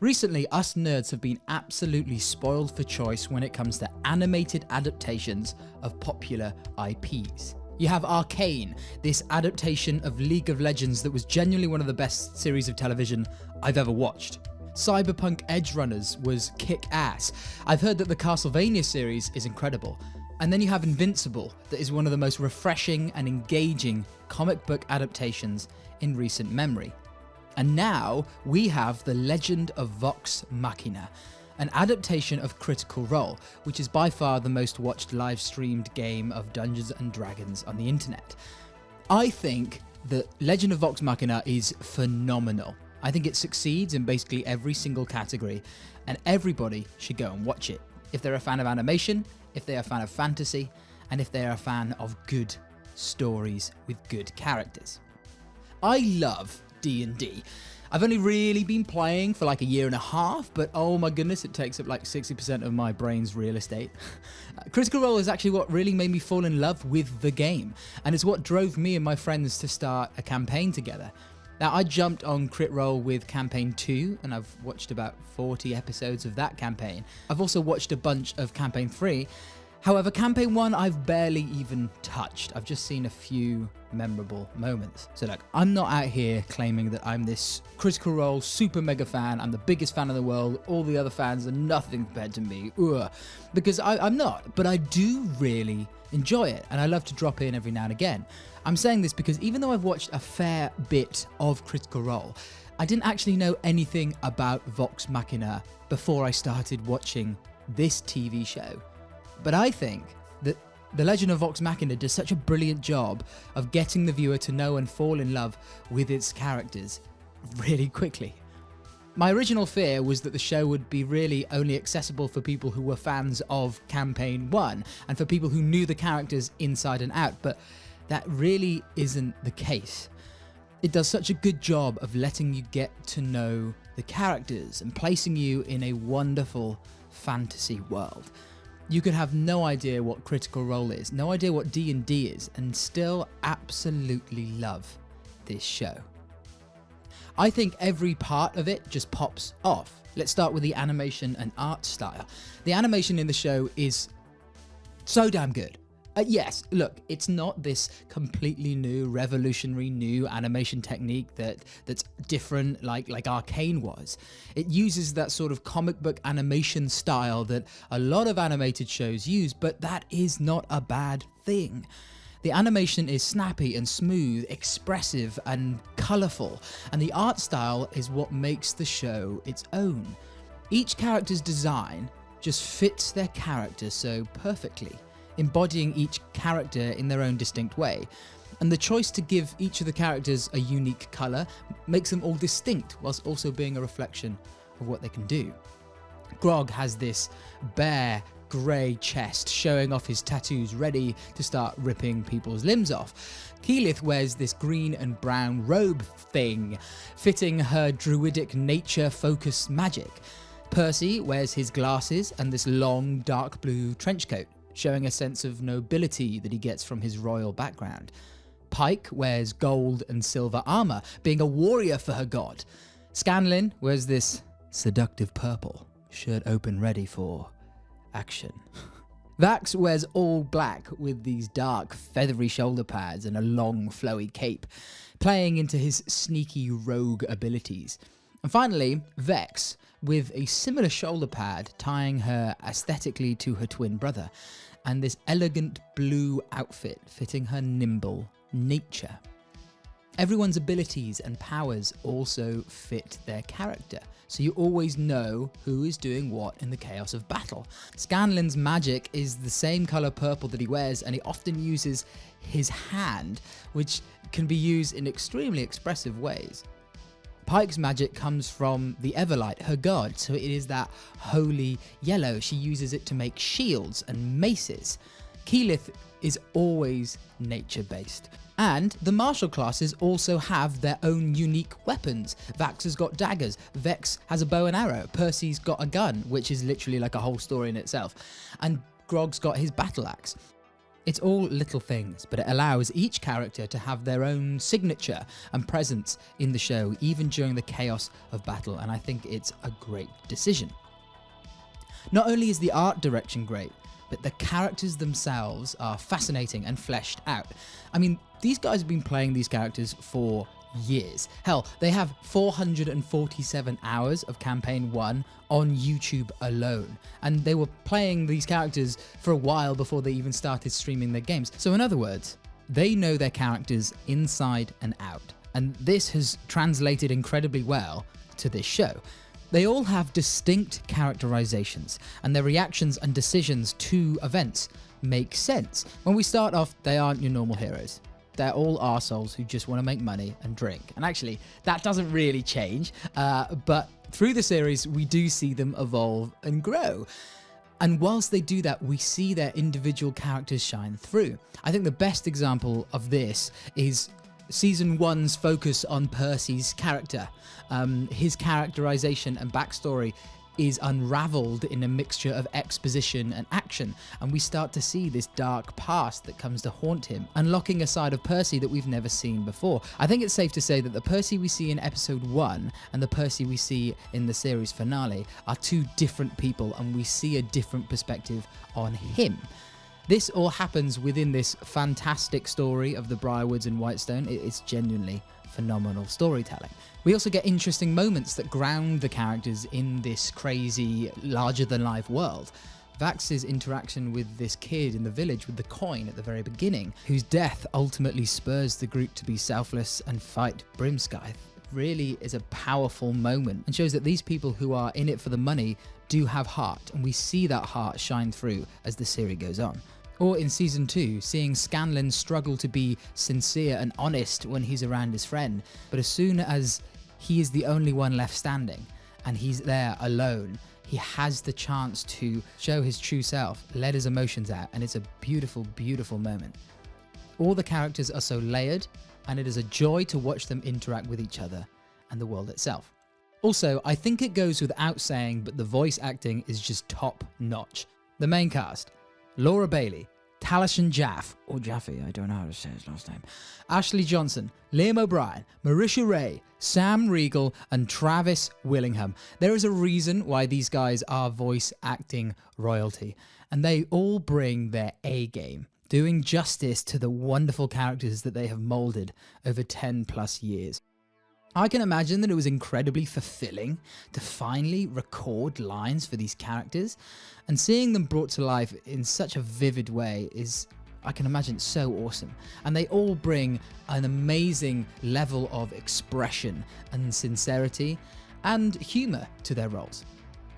Recently, us nerds have been absolutely spoiled for choice when it comes to animated adaptations of popular IPs. You have Arcane, this adaptation of League of Legends that was genuinely one of the best series of television I've ever watched. Cyberpunk Edge Runners was kick-ass. I've heard that the Castlevania series is incredible. And then you have Invincible, that is one of the most refreshing and engaging comic book adaptations in recent memory. And now we have the Legend of Vox Machina, an adaptation of Critical Role, which is by far the most watched live streamed game of Dungeons and Dragons on the internet. I think that Legend of Vox Machina is phenomenal. I think it succeeds in basically every single category, and everybody should go and watch it. If they're a fan of animation, if they're a fan of fantasy, and if they're a fan of good stories with good characters. I love D&D. I've only really been playing for like a year and a half, but oh my goodness, it takes up like 60% of my brain's real estate. Critical Role is actually what really made me fall in love with the game, and it's what drove me and my friends to start a campaign together. Now, I jumped on Crit Role with Campaign 2, and I've watched about 40 episodes of that campaign. I've also watched a bunch of Campaign 3. However, Campaign 1 I've barely even touched. I've just seen a few memorable moments. So look, I'm not out here claiming that I'm this Critical Role super mega fan, I'm the biggest fan in the world, all the other fans are nothing compared to me, because I'm not, but I do really enjoy it, and I love to drop in every now and again. I'm saying this because even though I've watched a fair bit of Critical Role, I didn't actually know anything about Vox Machina before I started watching this TV show. But I think that The Legend of Vox Machina does such a brilliant job of getting the viewer to know and fall in love with its characters really quickly. My original fear was that the show would be really only accessible for people who were fans of Campaign 1 and for people who knew the characters inside and out, but that really isn't the case. It does such a good job of letting you get to know the characters and placing you in a wonderful fantasy world. You could have no idea what Critical Role is, no idea what D&D is, and still absolutely love this show. I think every part of it just pops off. Let's start with the animation and art style. The animation in the show is so damn good. Yes, look, it's not this completely new, revolutionary new animation technique that's different like Arcane was. It uses that sort of comic book animation style that a lot of animated shows use, but that is not a bad thing. The animation is snappy and smooth, expressive and colourful, and the art style is what makes the show its own. Each character's design just fits their character so perfectly, embodying each character in their own distinct way. And the choice to give each of the characters a unique colour makes them all distinct, whilst also being a reflection of what they can do. Grog has this bare, grey chest showing off his tattoos, ready to start ripping people's limbs off. Keyleth wears this green and brown robe thing, fitting her druidic nature-focused magic. Percy wears his glasses and this long, dark blue trench coat, showing a sense of nobility that he gets from his royal background. Pike wears gold and silver armour, being a warrior for her god. Scanlan wears this seductive purple, shirt open ready for action. Vax wears all black with these dark, feathery shoulder pads and a long, flowy cape, playing into his sneaky rogue abilities. And finally, Vex, with a similar shoulder pad tying her aesthetically to her twin brother, and this elegant blue outfit fitting her nimble nature. Everyone's abilities and powers also fit their character, so you always know who is doing what in the chaos of battle. Scanlan's magic is the same colour purple that he wears, and he often uses his hand, which can be used in extremely expressive ways. Pike's magic comes from the Everlight, her god, so it is that holy yellow. She uses it to make shields and maces. Keyleth is always nature-based. And the martial classes also have their own unique weapons. Vax has got daggers, Vex has a bow and arrow, Percy's got a gun, which is literally like a whole story in itself, and Grog's got his battle axe. It's all little things, but it allows each character to have their own signature and presence in the show, even during the chaos of battle, and I think it's a great decision. Not only is the art direction great, but the characters themselves are fascinating and fleshed out. I mean, these guys have been playing these characters for years. Hell, they have 447 hours of campaign 1 on YouTube alone, and they were playing these characters for a while before they even started streaming their games. So in other words, they know their characters inside and out, and this has translated incredibly well to this show. They all have distinct characterizations, and their reactions and decisions to events make sense. When we start off, they aren't your normal heroes. They're all arseholes who just want to make money and drink. And actually, that doesn't really change, but through the series, we do see them evolve and grow. And whilst they do that, we see their individual characters shine through. I think the best example of this is Season 1's focus on Percy's character. His characterization and backstory is unraveled in a mixture of exposition and action, and we start to see this dark past that comes to haunt him, unlocking a side of Percy that we've never seen before. I think it's safe to say that the Percy we see in episode 1 and the Percy we see in the series finale are two different people, and we see a different perspective on him. This all happens within this fantastic story of the Briarwoods and Whitestone. It's genuinely phenomenal storytelling. We also get interesting moments that ground the characters in this crazy, larger-than-life world. Vax's interaction with this kid in the village with the coin at the very beginning, whose death ultimately spurs the group to be selfless and fight Brimskythe, really is a powerful moment and shows that these people who are in it for the money do have heart, and we see that heart shine through as the series goes on. Or in Season 2, seeing Scanlan struggle to be sincere and honest when he's around his friend, but as soon as he is the only one left standing and he's there alone, he has the chance to show his true self, let his emotions out, and it's a beautiful, beautiful moment. All the characters are so layered, and it is a joy to watch them interact with each other and the world itself. Also, I think it goes without saying, but the voice acting is just top notch. The main cast: Laura Bailey, Taliesin Jaffe, or Jaffe, I don't know how to say his last name, Ashley Johnson, Liam O'Brien, Marisha Ray, Sam Riegel, and Travis Willingham. There is a reason why these guys are voice acting royalty, and they all bring their A game, doing justice to the wonderful characters that they have molded over 10 plus years. I can imagine that it was incredibly fulfilling to finally record lines for these characters, and seeing them brought to life in such a vivid way is, I can imagine, so awesome. And they all bring an amazing level of expression and sincerity and humour to their roles.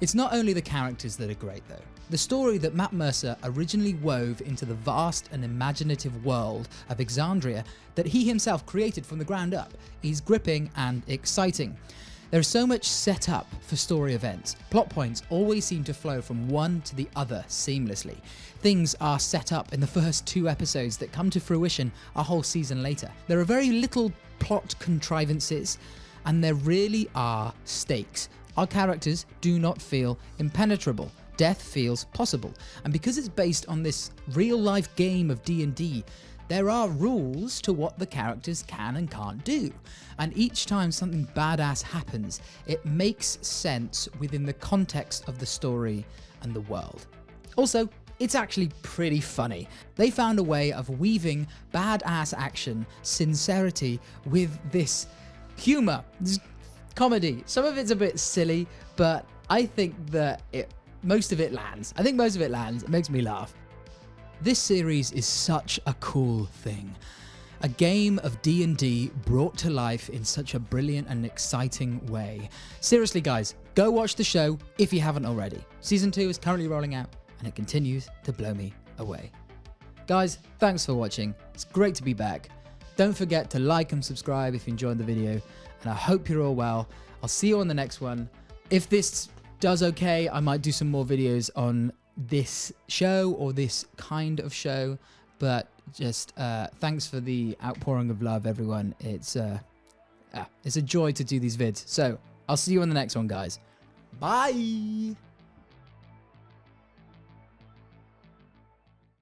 It's not only the characters that are great though. The story that Matt Mercer originally wove into the vast and imaginative world of Exandria that he himself created from the ground up is gripping and exciting. There's so much set up for story events. Plot points always seem to flow from one to the other seamlessly. Things are set up in the first 2 episodes that come to fruition a whole season later. There are very little plot contrivances, and there really are stakes. Our characters do not feel impenetrable. Death feels possible, and because it's based on this real-life game of D&D, there are rules to what the characters can and can't do, and each time something badass happens, it makes sense within the context of the story and the world. Also, it's actually pretty funny. They found a way of weaving badass action, sincerity with this humour, this comedy. Some of it's a bit silly, but I think that most of it lands. I think most of it lands. It makes me laugh. This series is such a cool thing. A game of D&D brought to life in such a brilliant and exciting way. Seriously guys, go watch the show if you haven't already. Season 2 is currently rolling out and it continues to blow me away. Guys, thanks for watching. It's great to be back. Don't forget to like and subscribe if you enjoyed the video, and I hope you're all well. I'll see you on the next one. If this does okay, I might do some more videos on this show or this kind of show, but just thanks for the outpouring of love, everyone. It's a joy to do these vids. So I'll see you on the next one, guys. Bye.